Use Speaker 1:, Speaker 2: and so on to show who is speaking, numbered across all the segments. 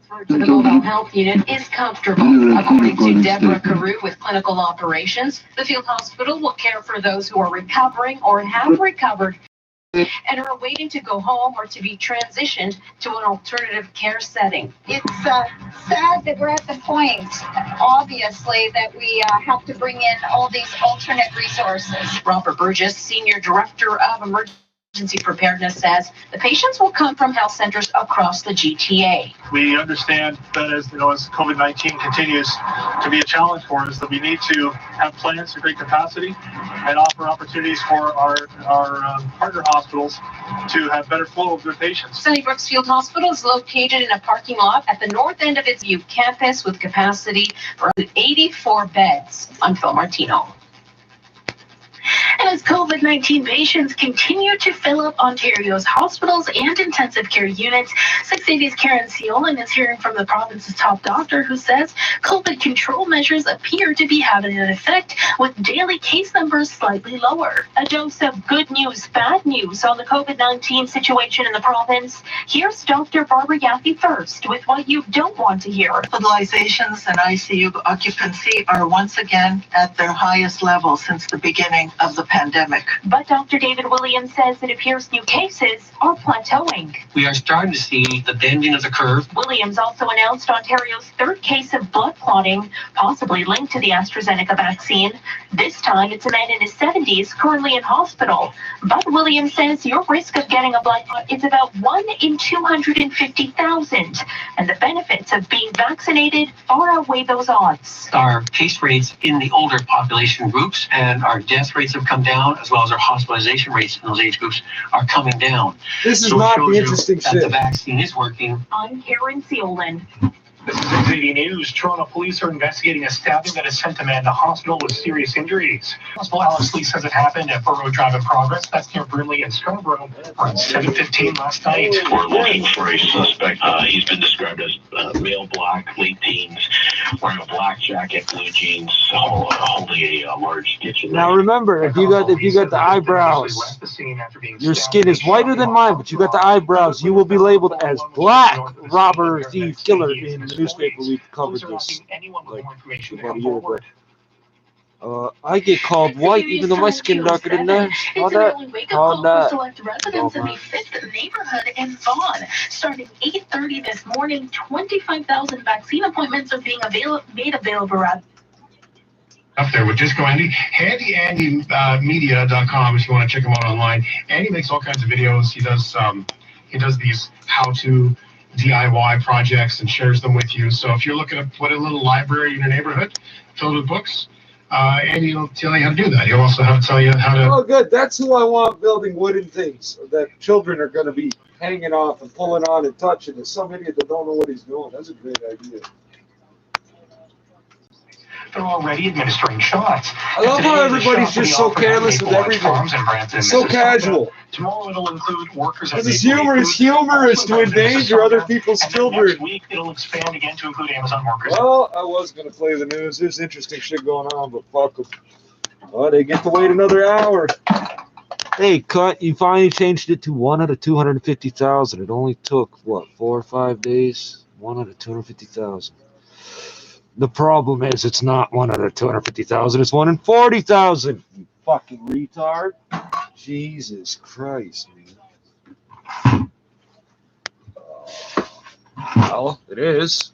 Speaker 1: To the mobile health unit is comfortable. According to Deborah Carew with clinical operations, the field hospital will care for those who are recovering or have recovered and are waiting to go home or to be transitioned to an alternative care setting.
Speaker 2: It's sad that we're at the point, obviously, that we have to bring in all these alternate resources.
Speaker 1: Robert Burgess, Senior Director of Emergency Preparedness, says the patients will come from health centers across the GTA.
Speaker 3: We understand that as COVID-19 continues to be a challenge for us, that we need to have plans to create capacity and offer opportunities for our partner hospitals to have better flow of their patients.
Speaker 1: Sunnybrook Field Hospital is located in a parking lot at the north end of its youth campus with capacity for 84 beds. I'm Phil Martino.
Speaker 4: And as COVID-19 patients continue to fill up Ontario's hospitals and intensive care units, 680's Karen Seolan is hearing from the province's top doctor who says COVID control measures appear to be having an effect, with daily case numbers slightly lower. A dose of good news, bad news on the COVID-19 situation in the province. Here's Dr. Barbara Yaffe first with what you don't want to hear.
Speaker 5: Hospitalizations and ICU occupancy are once again at their highest level since the beginning of the pandemic.
Speaker 4: But Dr. David Williams says it appears new cases are plateauing.
Speaker 6: We are starting to see the bending of the curve.
Speaker 4: Williams also announced Ontario's third case of blood clotting, possibly linked to the AstraZeneca vaccine. This time it's a man in his 70s, currently in hospital. But Williams says your risk of getting a blood clot is about 1 in 250,000, and the benefits of being vaccinated far outweigh those odds.
Speaker 6: Our case rates in the older population groups and our death rates have come down, as well as our hospitalization rates in those age groups are coming down.
Speaker 7: This is not the interesting shit.
Speaker 6: The vaccine is working.
Speaker 4: I'm Karen Seolan.
Speaker 3: This is 680 News. Toronto police are investigating a stabbing that has sent a man to hospital with serious injuries. Hospital Alex Lee says it happened at Burrow Drive in Progress. That's near Brimley and Scarborough around 7:15 last night.
Speaker 8: We're looking for a suspect. He's been described as male black, late teens, wearing a black jacket, blue jeans, holding a large stitch.
Speaker 7: Now remember, if you got the eyebrows, your skin is whiter than mine, but you got the eyebrows, you will be labeled as black robber, thief, killer in the newspaper. We covered this like about a year ago. I get called white even though my skin darker than that.
Speaker 4: It's an early wake-up call for select residents in the 5th neighborhood in Vaughan. Starting 8:30 this morning, 25,000 vaccine appointments are being made available at
Speaker 3: Up there with Disco Andy. HandyAndyMedia.com if you want to check him out online. Andy makes all kinds of videos. He does these how-to DIY projects and shares them with you. So if you're looking to put a little library in your neighborhood filled with books, Andy will tell you how to do that. He'll also tell you how to...
Speaker 7: Oh, good. That's who I want building wooden things that children are going to be hanging off and pulling on and touching. There's some idiot that don't know what he's doing. That's a great idea.
Speaker 3: They're already administering shots.
Speaker 7: I love how everybody's just so careless with everything. So casual.
Speaker 3: Tomorrow it'll include workers.
Speaker 7: Because it's humorous to endanger other people's children.
Speaker 3: Next week it'll expand again to include Amazon workers.
Speaker 7: Well, I was going to play the news. There's interesting shit going on, but fuck them. Oh, they get to wait another hour. Hey, cut. You finally changed it to 1 out of 250,000. It only took, what, 4 or 5 days? 1 out of 250,000. The problem is it's not 1 out of 250,000. It's 1 in 40,000. You fucking retard. Jesus Christ, man. Well, it is.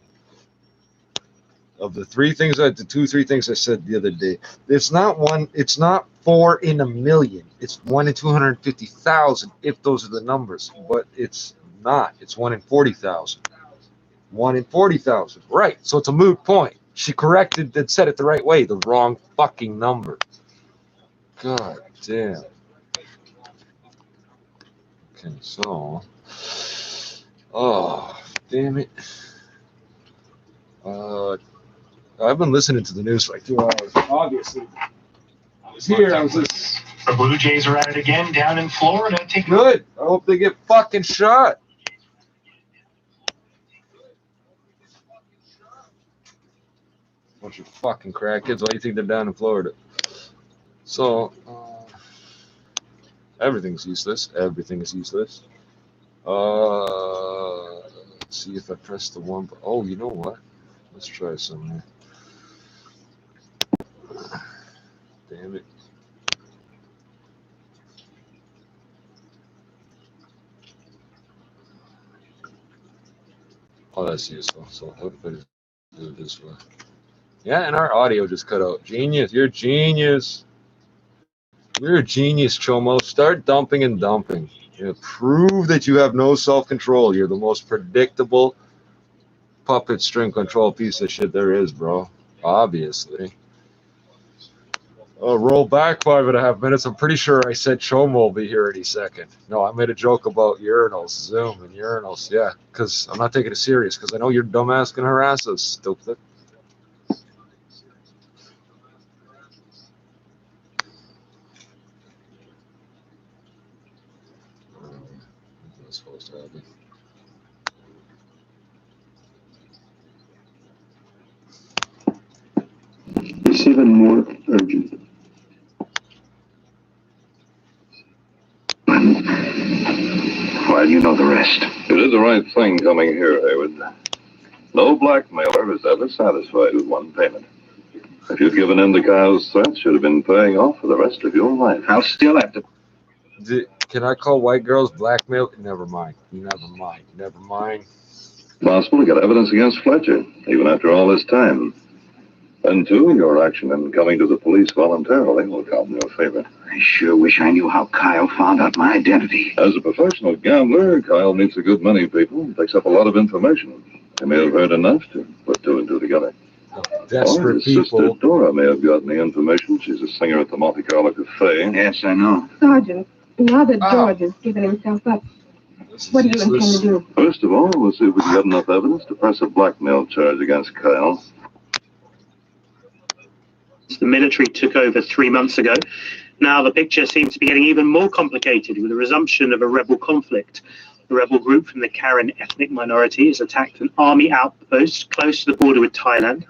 Speaker 7: Of the 3 things, the 2-3 things I said the other day, it's not 4 in a million. It's 1 in 250,000 if those are the numbers. But it's not. It's 1 in 40,000. 1 in 40,000. Right. So it's a moot point. She corrected and said it the right way. The wrong fucking number. God damn. Okay, so. Oh, damn it. I've been listening to the news for like 2 hours. Obviously. I was here. I was just.
Speaker 3: The Blue Jays are at it again down in Florida.
Speaker 7: Good. I hope they get fucking shot. Bunch of fucking crackheads. Why do you think they're down in Florida? So, everything's useless. Everything is useless. See if I press the one. Oh, you know what? Let's try some here. Damn it. Oh, that's useful. So what if I just do it this way? Yeah, and our audio just cut out. Genius. You're a genius. You're a genius, Chomo. Start dumping and dumping. Prove that you have no self-control. You're the most predictable puppet string control piece of shit there is, bro. Obviously. Roll back 5.5 minutes. I'm pretty sure I said Chomo will be here any second. No, I made a joke about urinals, Zoom and urinals. Yeah, because I'm not taking it serious because I know you're dumbass can harass us, stupid. What's supposed to happen?
Speaker 9: It's even more urgent. Well, you know the rest.
Speaker 10: You did the right thing coming here, Hayward. No blackmailer is ever satisfied with one payment. If you'd given in to Kyle's threats, you'd have been paying off for the rest of your life.
Speaker 9: I'll still have to.
Speaker 7: Can I call white girls blackmail? Never mind. Never mind. Never mind.
Speaker 10: Possible to get evidence against Fletcher, even after all this time. And two, your action in coming to the police voluntarily will count in your favor.
Speaker 9: I sure wish I knew how Kyle found out my identity.
Speaker 10: As a professional gambler, Kyle meets a good many people and picks up a lot of information. He may have heard enough to put two and two together.
Speaker 7: Desperate
Speaker 10: or his
Speaker 7: people.
Speaker 10: sister Dora may have gotten the information. She's a singer at the Monte Carlo Cafe.
Speaker 9: Yes, I know.
Speaker 11: Sergeant, now that George has given himself up, what do you intend to do?
Speaker 10: First of all, we'll see if we can get enough evidence to press a blackmail charge against Kyle.
Speaker 12: The military took over 3 months ago. Now the picture seems to be getting even more complicated with the resumption of a rebel conflict. A rebel group from the Karen ethnic minority has attacked an army outpost close to the border with Thailand.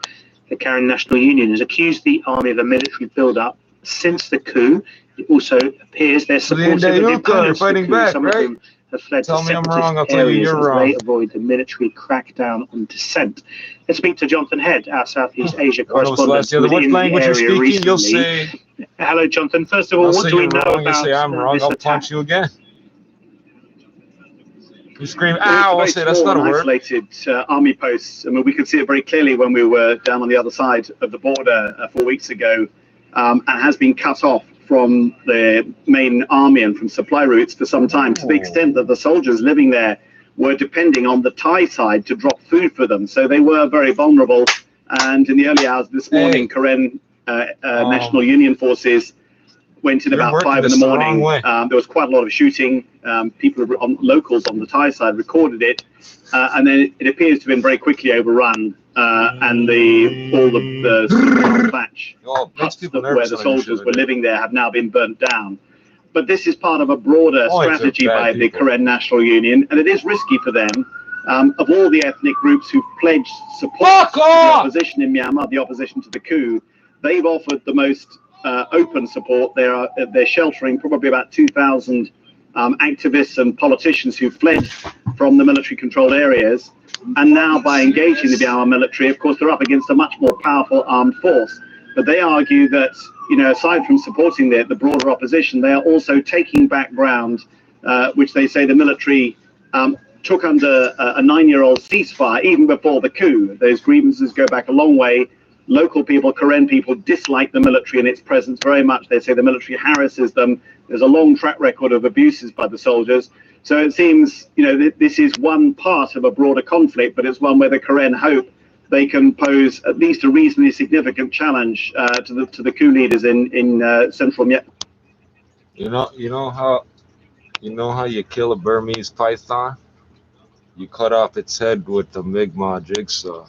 Speaker 12: The Karen National Union has accused the army of a military build-up since the coup. It also appears they're supportive of the opponents of the coup. Some of them have fled to separatist areas as they avoid the military crackdown on dissent. Let's speak to Jonathan Head, our Southeast Asia correspondent.
Speaker 7: What language you're speaking, you'll say.
Speaker 12: Hello, Jonathan. First of all, what do we know about
Speaker 7: you say I'm wrong, I'll punch you again. You scream, ow, I'll say that's not a word.
Speaker 13: Isolated army posts. I mean, we could see it very clearly when we were down on the other side of the border 4 weeks ago, and has been cut off from the main army and from supply routes for some time, to the extent that the soldiers living there were depending on the Thai side to drop food for them. So they were very vulnerable. And in the early hours this morning, Karen National Union forces went in about 5 in the morning. There was quite a lot of shooting. People, locals on the Thai side recorded it. And then it appears to have been very quickly overrun. And all the thatch huts where the soldiers were living there have now been burnt down. But this is part of a broader strategy by the Karen National Union, and it is risky for them. Of all the ethnic groups who've pledged support to the opposition in Myanmar, the opposition to the coup, they've offered the most open support. They're sheltering probably about 2,000 activists and politicians who fled from the military-controlled areas. And now, by engaging the Myanmar military, of course, they're up against a much more powerful armed force. But they argue that, you know, aside from supporting the broader opposition, they are also taking back ground, which they say the military took under a 9-year-old ceasefire even before the coup. Those grievances go back a long way. Local people, Karen people, dislike the military and its presence very much. They say the military harasses them. There's a long track record of abuses by the soldiers. So it seems, you know, this is one part of a broader conflict, but it's one where the Karen hope they can pose at least a reasonably significant challenge to the coup leaders in central Myanmar.
Speaker 7: You know how you kill a Burmese python? You cut off its head with the Mi'kmaq jigsaw.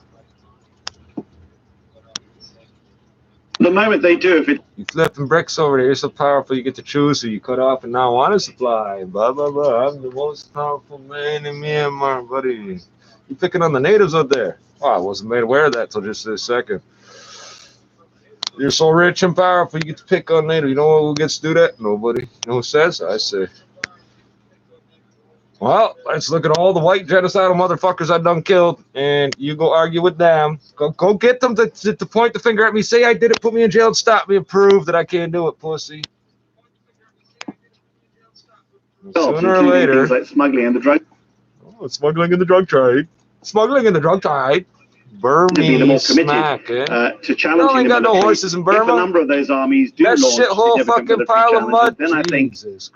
Speaker 13: The moment they do, if it...
Speaker 7: You flipping bricks over there, you're so powerful, you get to choose who you cut off and now want to supply. Blah, blah, blah. I'm the most powerful man in Myanmar, buddy. You're picking on the natives out there. Oh, I wasn't made aware of that till just this second. You're so rich and powerful, you get to pick on natives. You know who gets to do that? Nobody. You know who says? I say. Well, let's look at all the white genocidal motherfuckers I done killed, and you go argue with them. Go get them to point the finger at me, say I did it, put me in jail, and stop me, and prove that I can't do it, pussy. Sooner or later.
Speaker 13: Things like smuggling and the drug.
Speaker 7: Oh, smuggling in the drug trade. Smuggling in the drug trade. Burmese smack, eh?
Speaker 13: To challenge.
Speaker 7: You ain't got no horses in Burma.
Speaker 13: If a number of those armies do
Speaker 7: that
Speaker 13: launch
Speaker 7: shithole fucking pile of mud.
Speaker 13: then I think
Speaker 7: those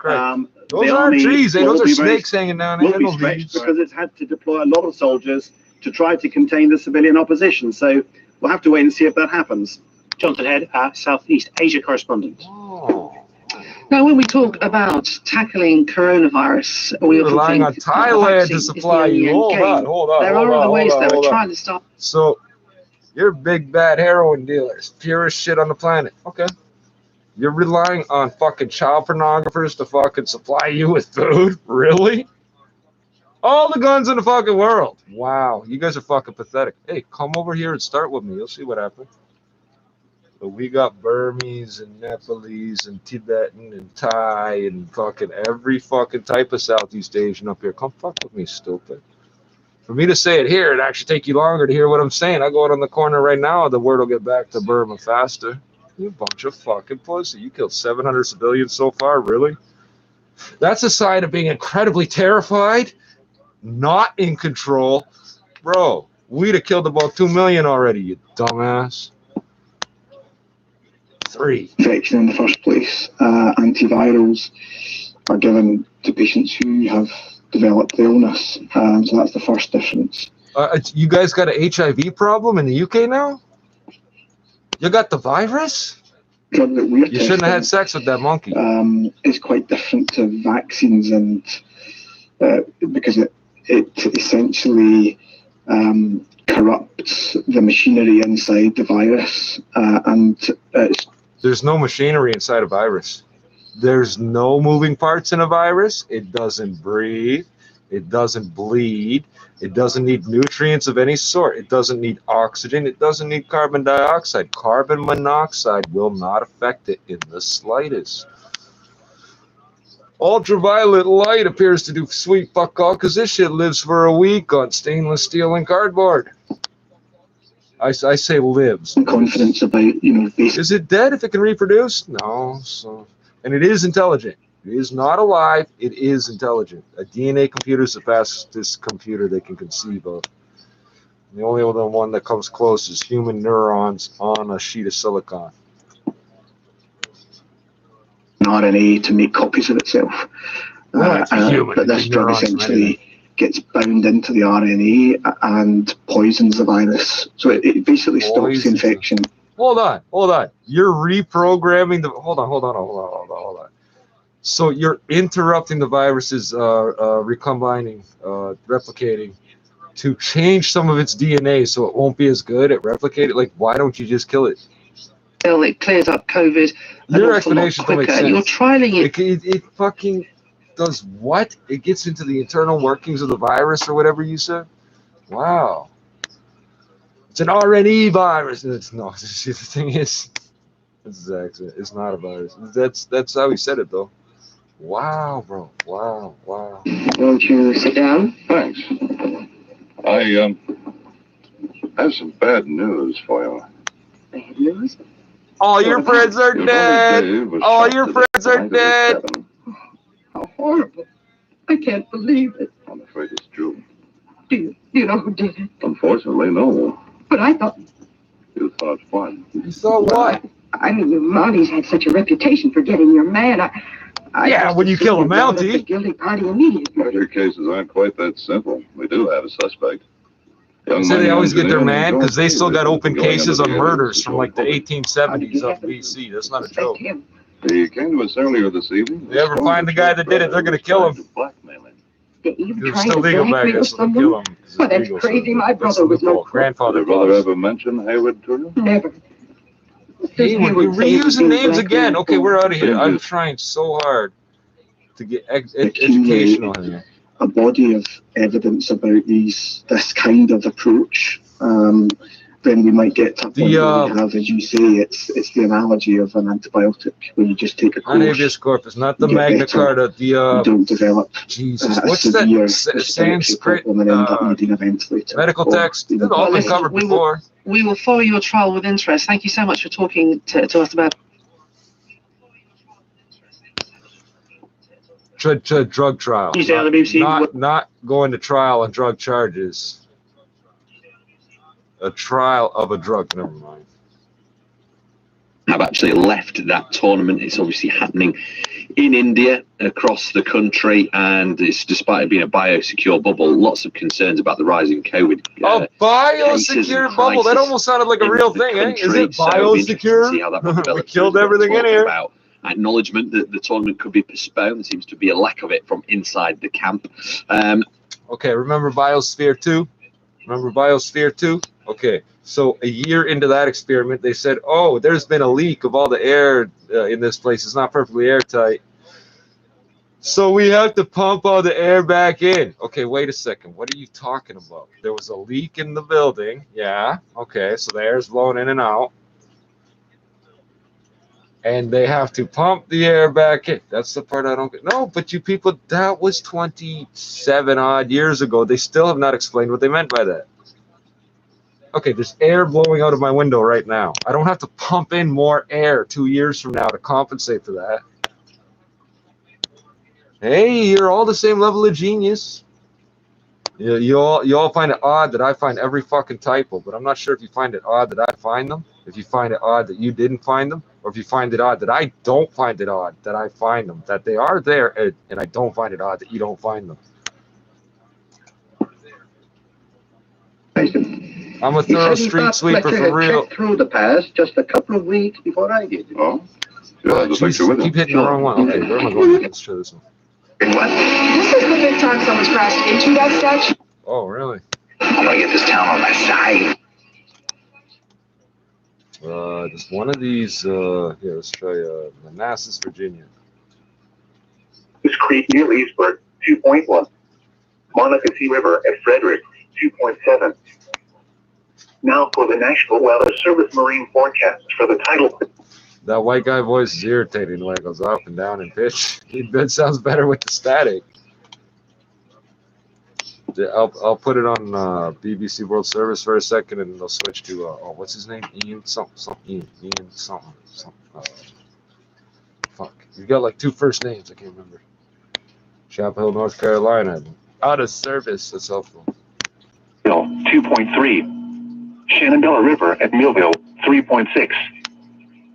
Speaker 7: aren't trees, eh? Those are snakes hanging down there.
Speaker 13: Will be stretched because it's had to deploy a lot of soldiers to try to contain the civilian opposition. So we'll have to wait and see if that happens.
Speaker 12: Jonathan Head, Southeast Asia correspondent.
Speaker 14: Now, when we talk about tackling coronavirus, we often
Speaker 7: relying on Thailand to supply you. Hold on.
Speaker 14: There are other ways that we're trying to stop.
Speaker 7: So, you're big bad heroin dealers, purest shit on the planet. Okay. You're relying on fucking child pornographers to fucking supply you with food? Really? All the guns in the fucking world. Wow. You guys are fucking pathetic. Hey, come over here and start with me. You'll see what happens. But we got Burmese and Nepalese and Tibetan and Thai and fucking every fucking type of Southeast Asian up here. Come fuck with me, stupid. For me to say it here, it'd actually take you longer to hear what I'm saying. I go out on the corner right now, the word will get back to Burma faster. You bunch of fucking pussy. You killed 700 civilians so far, really? That's a sign of being incredibly terrified, not in control. Bro, we'd have killed about 2 million already, you dumbass. 3.
Speaker 9: Infection in the first place. Antivirals are given to patients who have developed the illness. So that's the first difference.
Speaker 7: You guys got an HIV problem in the UK now? You got the virus?
Speaker 9: Drug that we're
Speaker 7: you shouldn't have had sex with that monkey.
Speaker 9: It's quite different to vaccines, and because it essentially corrupts the machinery inside the virus, and
Speaker 7: there's no machinery inside a virus. There's no moving parts in a virus. It doesn't breathe. It doesn't bleed. It doesn't need nutrients of any sort. It doesn't need oxygen. It doesn't need carbon dioxide. Carbon monoxide will not affect it in the slightest. Ultraviolet light appears to do sweet fuck all because this shit lives for a week on stainless steel and cardboard. I say lives.
Speaker 9: Confidence about,
Speaker 7: Is it dead if it can reproduce? No. So, and it is intelligent. It is not alive. It is intelligent. A DNA computer is the fastest computer they can conceive of. The only other one that comes close is human neurons on a sheet of silicon.
Speaker 9: RNA to make copies of itself.
Speaker 7: But
Speaker 9: this drug essentially gets bound into the RNA and poisons the virus. So it basically stops the infection.
Speaker 7: Hold on. You're reprogramming the. Hold on. So you're interrupting the virus's recombining, replicating, to change some of its DNA so it won't be as good at replicating. Like, why don't you just kill it?
Speaker 14: It clears up COVID.
Speaker 7: Your explanation don't make sense.
Speaker 14: You're trialing it.
Speaker 7: It fucking does what? It gets into the internal workings of the virus or whatever you said? Wow. It's an RNA virus. It's not. The thing is, it's not a virus. That's how he said it, though. Wow, bro. Wow.
Speaker 14: Won't you sit down?
Speaker 10: Thanks. I have some bad news for you.
Speaker 14: Bad news?
Speaker 7: All your friends are dead. All your friends are dead.
Speaker 14: How horrible. I can't believe it.
Speaker 10: I'm afraid it's true.
Speaker 14: Do you know who did it?
Speaker 10: Unfortunately, no.
Speaker 14: But I thought...
Speaker 10: You thought what?
Speaker 7: You saw what?
Speaker 14: I mean, your Mounties had such a reputation for getting your man.
Speaker 7: Yeah, when you kill a Mountie.
Speaker 14: The guilty party immediately.
Speaker 10: Murder cases aren't quite that simple. We do have a suspect.
Speaker 7: So they always get their man because they still got open cases on murders from like the 1870s up BC. That's not a joke.
Speaker 10: He came to us earlier this evening.
Speaker 7: If they ever find the guy that did it, they're going to kill him. They're still legal back there, so they'll kill him.
Speaker 14: Well, that's crazy. My brother was no
Speaker 7: grandfather.
Speaker 10: Did your brother ever mention Hayward to you?
Speaker 14: Never.
Speaker 7: Hayward, you're reusing names again. Okay, we're out of here. I'm trying so hard to get educational here.
Speaker 9: A body of evidence about this kind of approach that then we might get to a point where we have, as you say, it's the analogy of an antibiotic, where you just take a course.
Speaker 7: Not habeas corpus, not the Magna Carta.
Speaker 9: You don't develop
Speaker 7: Jesus, what's that Sanskrit
Speaker 9: and end up needing a ventilator.
Speaker 7: Medical text? It's all been covered before.
Speaker 14: We will follow your trial with interest. Thank you so much for talking to us about
Speaker 7: drug trial.
Speaker 12: You say on the BBC,
Speaker 7: not going to trial on drug charges. A trial of a drug. Never mind.
Speaker 8: Have actually left that tournament. It's obviously happening in India, across the country, and it's, despite it being a biosecure bubble, lots of concerns about the rising COVID.
Speaker 7: Biosecure bubble. That almost sounded like a real thing, eh? Is it biosecure?
Speaker 8: See how that
Speaker 7: We killed everything in here.
Speaker 8: About acknowledgement that the tournament could be postponed. There seems to be a lack of it from inside the camp.
Speaker 7: Okay, remember Biosphere 2? Remember Biosphere 2? Okay, so a year into that experiment, they said, oh, there's been a leak of all the air in this place. It's not perfectly airtight. So we have to pump all the air back in. Okay, wait a second. What are you talking about? There was a leak in the building. Yeah, okay, so the air's blowing in and out. And they have to pump the air back in. That's the part I don't get. No, but you people, that was 27 odd years ago. They still have not explained what they meant by that. Okay, there's air blowing out of my window right now. I don't have to pump in more air 2 years from now to compensate for that. Hey, you're all the same level of genius. You all find it odd that I find every fucking typo, but I'm not sure if you find it odd that I find them, if you find it odd that you didn't find them, or if you find it odd that I don't find it odd that I find them, that they are there, and I don't find it odd that you don't find them. I'm a thorough street sweeper for real.
Speaker 10: Through the past just a couple of weeks before I did. Oh,
Speaker 7: Jeez, keep hitting the wrong one. Okay, where am I going? Let's try this one.
Speaker 10: What?
Speaker 11: This is the fifth time someone's crashed into that statue.
Speaker 7: Oh, really?
Speaker 10: I'm gonna get this town on my side.
Speaker 7: Just one of these. Here, let's try Manassas, Virginia.
Speaker 10: This creek near Leesburg, 2.1. Monocacy River at Frederick, 2.7. Now for the National Weather Service marine forecast for the tidal.
Speaker 7: That white guy voice is irritating the way it goes up and down in pitch. It sounds better with the static. I'll put it on BBC World Service for a second, and they'll switch to what's his name? Ian something. Fuck. You got like two first names. I can't remember. Chapel Hill, North Carolina. Out of service. That's helpful.
Speaker 10: 2.3. Shenandoah River at Millville, 3.6.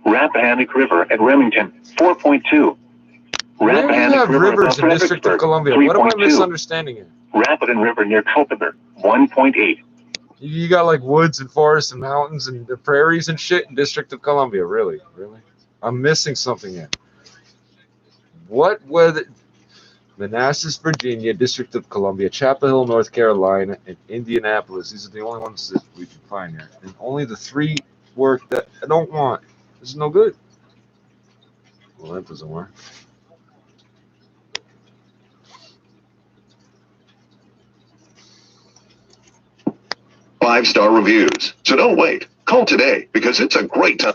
Speaker 10: Rappahannock River at Remington, 4.2.
Speaker 7: Rappahannock River rivers in District of Columbia. What am I misunderstanding here?
Speaker 10: Rapidan River near Culpeper, 1.8.
Speaker 7: You got like woods and forests and mountains and the prairies and shit in District of Columbia. Really? I'm missing something here. What were Manassas, Virginia, District of Columbia, Chapel Hill, North Carolina, and Indianapolis. These are the only ones that we can find here. And only the three work that I don't want. This is no good. Well, that doesn't work.
Speaker 10: Five-star reviews. So don't wait. Call today because it's a great time.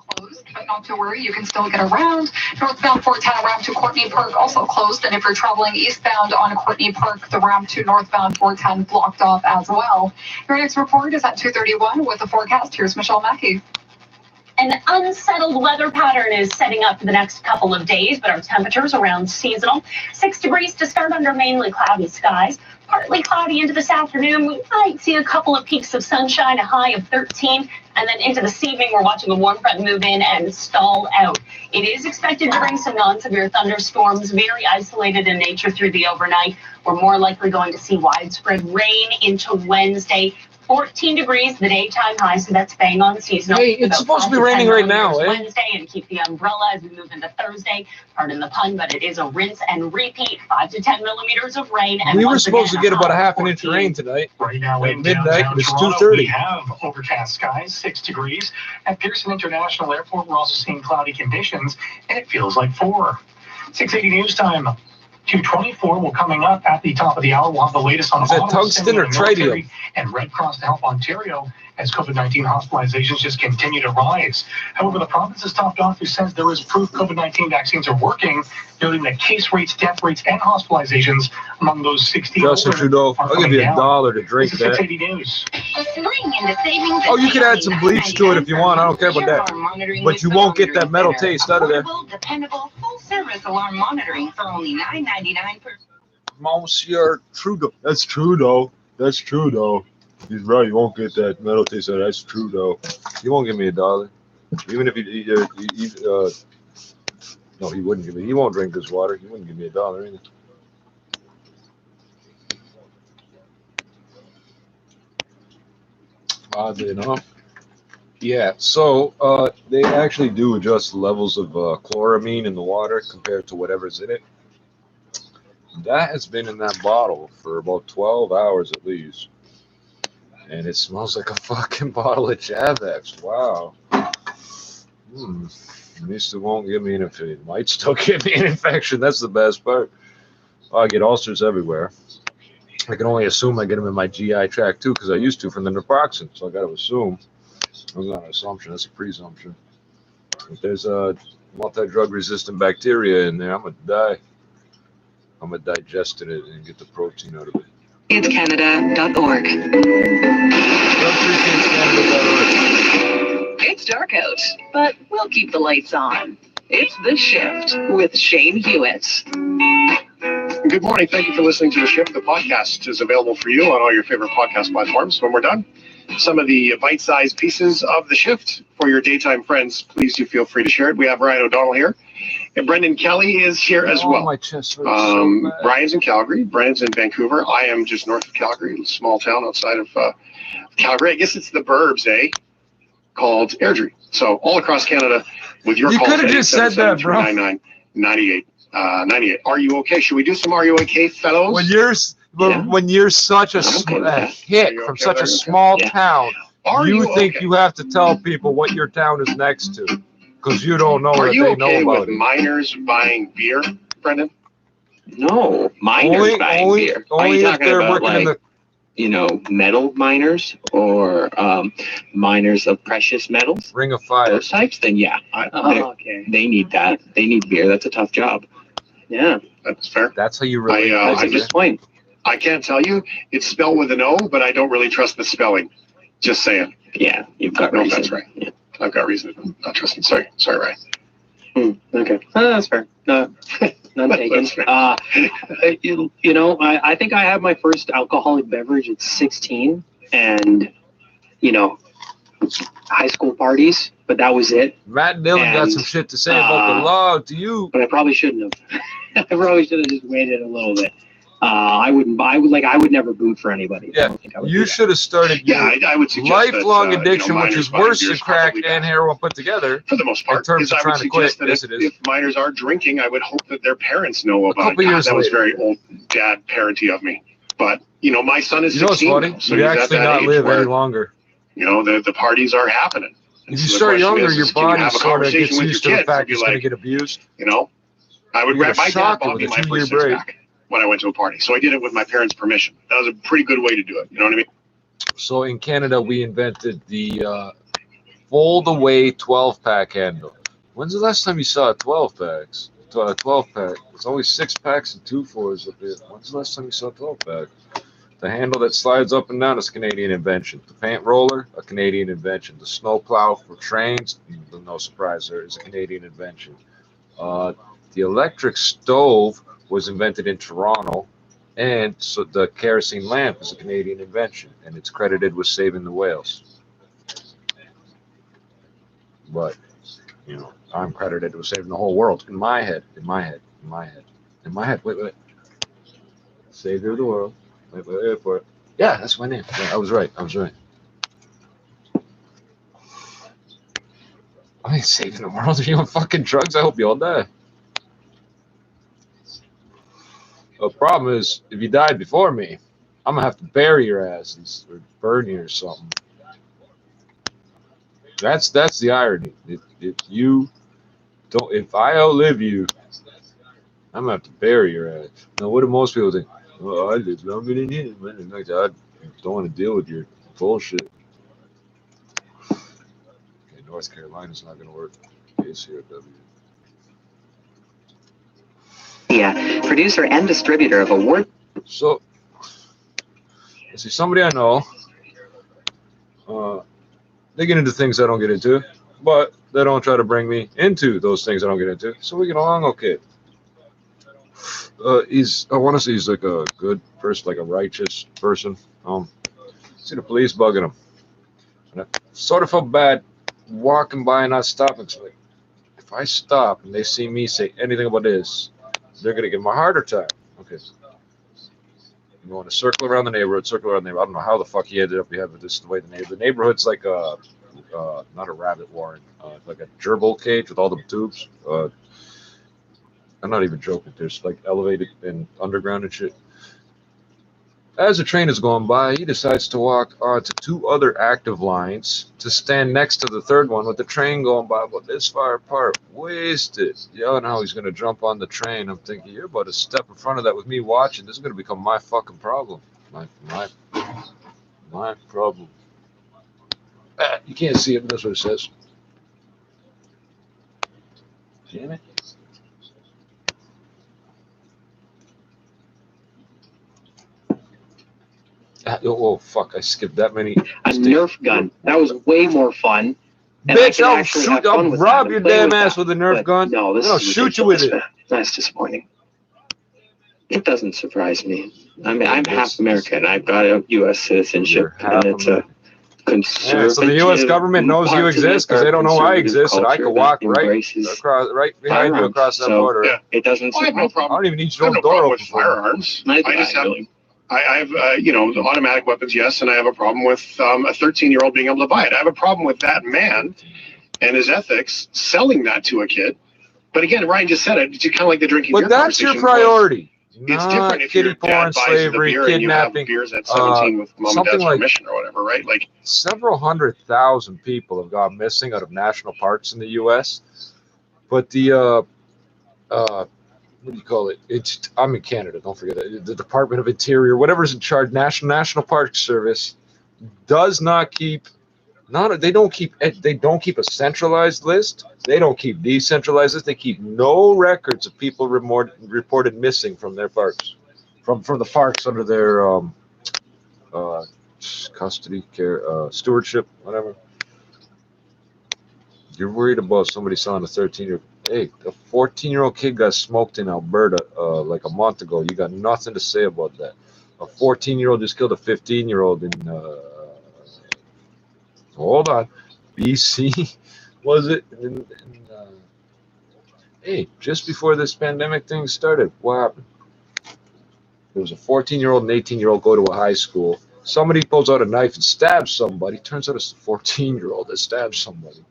Speaker 1: Closed, but not to worry, you can still get around. Northbound 410 ramp to Courtney Park also closed, and if you're traveling eastbound on Courtney Park, the ramp to northbound 410 blocked off as well. Your next report is at 2:31 with the forecast. Here's Michelle Mackey.
Speaker 15: An unsettled weather pattern is setting up for the next couple of days, but our temperatures around seasonal. 6 degrees to start under mainly cloudy skies. Partly cloudy into this afternoon. We might see a couple of peaks of sunshine, a high of 13. And then into this evening, we're watching a warm front move in and stall out. It is expected to bring some non-severe thunderstorms, very isolated in nature through the overnight. We're more likely going to see widespread rain into Wednesday. 14 degrees, the daytime high, so that's bang on seasonal.
Speaker 7: Hey, it's supposed to be raining right now, eh?
Speaker 15: Wednesday, and keep the umbrella as we move into Thursday. Pardon the pun, but it is a rinse and repeat. 5 to 10 millimeters of rain. And
Speaker 7: we were supposed to get about a half an inch of rain tonight.
Speaker 3: Right now
Speaker 7: at
Speaker 3: in
Speaker 7: midnight,
Speaker 3: downtown
Speaker 7: it's
Speaker 3: Toronto,
Speaker 7: 2:30.
Speaker 3: we have overcast skies, 6 degrees. At Pearson International Airport, we're also seeing cloudy conditions, and it feels like 4. 6:80 news time. 2:24. Well, coming up at the top of the hour, we'll have the latest on
Speaker 7: Is that tungsten or tritium?
Speaker 3: And Red Cross to Help Ontario as COVID-19 hospitalizations just continue to rise. However, the province's top doctor says there is proof COVID-19 vaccines are working, noting that case rates, death rates, and hospitalizations among those 60
Speaker 7: Justin Trudeau, I'll give you $1 to drink that.
Speaker 3: 680 News.
Speaker 7: Oh, you can add some bleach to it if you want. I don't care about that. But you won't get that metal taste out of there.
Speaker 16: Dependable, full-service alarm monitoring for only $9.99 per.
Speaker 7: Monsieur Trudeau. That's Trudeau. That's Trudeau. He's right. You won't get that metal taste out of that. That's Trudeau. He won't give me $1. Even if no, he wouldn't give me. He won't drink this water. He wouldn't give me $1 either. Oddly enough. Yeah, so they actually do adjust levels of chloramine in the water compared to whatever's in it. That has been in that bottle for about 12 hours at least. And it smells like a fucking bottle of Javex. Wow. At least it won't give me an infection. It might still give me an infection. That's the best part. I get ulcers everywhere. I can only assume I get them in my GI tract too, because I used to from the naproxen. So I got to assume. That's not an assumption. That's a presumption. If there's a multi-drug resistant bacteria in there, I'm gonna die. I'm gonna digest it and get the protein out of it.
Speaker 17: It's Canada.org. It's dark out, but we'll keep the lights on. It's The Shift with Shane Hewitt.
Speaker 3: Good morning. Thank you for listening to The Shift. The podcast is available for you on all your favorite podcast platforms. When we're done, some of the bite-sized pieces of The Shift for your daytime friends, please do feel free to share it. We have Ryan O'Donnell here, and Brendan Kelly is here as well.
Speaker 7: My chest hurts so bad.
Speaker 3: Brian's in Calgary. Brendan's in Vancouver. I am just north of Calgary, a small town outside of Calgary. I guess it's the burbs, called Airdrie. So all across Canada with your
Speaker 7: you
Speaker 3: calls.
Speaker 7: You could have just said that, bro.
Speaker 3: 98. Are you okay? Should we do some Are You Okay, fellows?
Speaker 7: When you're such a hit from such a small town, you think you have to tell people what your town is next to, because you don't know what they know about it.
Speaker 3: Are you okay with minors buying beer, Brendan?
Speaker 18: No, minors buying beer. Are you talking about like, metal miners or miners of precious metals?
Speaker 7: Ring of Fire.
Speaker 18: Those types? Then yeah.
Speaker 12: Okay.
Speaker 18: They need that. They need beer. That's a tough job.
Speaker 12: Yeah.
Speaker 3: That's fair.
Speaker 7: That's how you really.
Speaker 3: I can't tell you. It's spelled with an O, but I don't really trust the spelling. Just saying.
Speaker 18: Yeah, you've got reason.
Speaker 3: That's right. Yeah. I've got reason to not trust it. Sorry, Ryan.
Speaker 12: Okay. That's fair. None taken. I think I had my first alcoholic beverage at 16, and high school parties, but that was it.
Speaker 7: Matt Dillon got some shit to say about the law to you,
Speaker 12: but I probably shouldn't have. I probably should have just waited a little bit. I would never boot for anybody.
Speaker 7: Yeah, you should have started your
Speaker 3: I would
Speaker 7: lifelong addiction, which is worse than crack and heroin put together.
Speaker 3: For the most part,
Speaker 7: in terms of trying to quit. Yes, it is.
Speaker 3: If minors are drinking, I would hope that their parents know about it. That was very old dad parenty of me. But my son is 16.
Speaker 7: Funny? So you actually not live any longer.
Speaker 3: The parties are happening.
Speaker 7: If you start younger, your body sort of gets used to the fact it's going to get abused.
Speaker 3: I would grab my dad bought me my first six-pack when I went to a party. So I did it with my parents' permission. That was a pretty good way to do it. You know what I mean?
Speaker 7: So in Canada, we invented the fold-away 12-pack handle. When's the last time you saw a 12-pack? It's always 6-packs and 2-4s up here. When's the last time you saw a 12-pack? The handle that slides up and down is a Canadian invention. The pant roller, a Canadian invention. The snow plow for trains, no surprise there, is a Canadian invention. The electric stove was invented in Toronto, and so the kerosene lamp is a Canadian invention, and it's credited with saving the whales. But, I'm credited with saving the whole world. In my head. Wait. Savior of the world. Wait for it. Yeah, that's my name. Yeah, I was right. I ain't saving the world. Are you on fucking drugs? I hope you all die. The problem is, if you died before me, I'm gonna have to bury your asses or burn you or something. That's the irony. If I outlive you, I'm gonna have to bury your ass. Now, what do most people think? Oh, I live longer than him, man. Like, I don't want to deal with your bullshit. Okay, North Carolina's not gonna work. KCRW.
Speaker 17: Yeah, producer and distributor of award.
Speaker 7: So, let's see, somebody I know, they get into things I don't get into, but they don't try to bring me into those things I don't get into, so we get along okay. I want to say he's like a good person, like a righteous person. See the police bugging him. And I sort of felt bad walking by and not stopping. So like, if I stop and they see me say anything about this, they're going to give him a heart attack. Okay. You want to circle around the neighborhood, I don't know how the fuck he ended up here, but this is the way the neighborhood's like not a rabbit warren, like a gerbil cage with all the tubes. I'm not even joking. There's like elevated and underground and shit. As the train is going by, he decides to walk onto 2 other active lines to stand next to the 3rd one with the train going by about this far apart. Wasted. Yelling how he's going to jump on the train. I'm thinking, you're about to step in front of that with me watching. This is going to become my fucking problem. My problem. You can't see it, but that's what it says. Damn it. Oh, fuck, I skipped that many.
Speaker 17: A Nerf gun. That was way more fun.
Speaker 7: Bitch, I'll rob your damn ass with a Nerf gun.
Speaker 17: No,
Speaker 7: I'll shoot you with it.
Speaker 17: That's disappointing. It doesn't surprise me. I mean, I'm half American. I've got a U.S. citizenship, and it's a conservative.
Speaker 7: So the U.S. government knows you exist because they don't know I exist, and I can walk right behind you across that border.
Speaker 3: Yeah.
Speaker 17: It doesn't
Speaker 3: I have no
Speaker 17: surprise me.
Speaker 3: problem.
Speaker 7: I don't even need
Speaker 3: I
Speaker 7: your
Speaker 3: have
Speaker 7: own
Speaker 3: no
Speaker 7: door
Speaker 3: problem
Speaker 7: open
Speaker 3: with
Speaker 7: for me.
Speaker 3: firearms.
Speaker 17: Neither
Speaker 3: I just
Speaker 17: do I,
Speaker 3: have,
Speaker 17: Billy.
Speaker 3: I have, the automatic weapons, yes, and I have a problem with a 13-year-old being able to buy it. I have a problem with that man and his ethics selling that to a kid. But again, Ryan just said it. It's kind of like the drinking beer
Speaker 7: But that's your
Speaker 3: conversation.
Speaker 7: priority.
Speaker 3: It's different if your
Speaker 7: kitty porn,
Speaker 3: dad buys the
Speaker 7: slavery,
Speaker 3: beer and you have
Speaker 7: kidnapping.
Speaker 3: beers at 17 with mom and
Speaker 7: Something
Speaker 3: dad's
Speaker 7: like
Speaker 3: permission or whatever, right? Like,
Speaker 7: several 100,000 people have gone missing out of national parks in the U.S. But the what do you call it? I'm in Canada. Don't forget that. The Department of Interior, whatever's in charge, National Park Service, does not keep. They don't keep a centralized list. They don't keep decentralized lists. They keep no records of people reported missing from their parks, from the parks under their custody, care, stewardship, whatever. You're worried about somebody selling a 13-year. Hey, a 14-year-old kid got smoked in Alberta like a month ago. You got nothing to say about that. A 14-year-old just killed a 15-year-old in. Hold on, BC, was it? Hey, just before this pandemic thing started, what happened? There was a 14-year-old and 18-year-old go to a high school. Somebody pulls out a knife and stabs somebody. Turns out it's a 14-year-old that stabs somebody.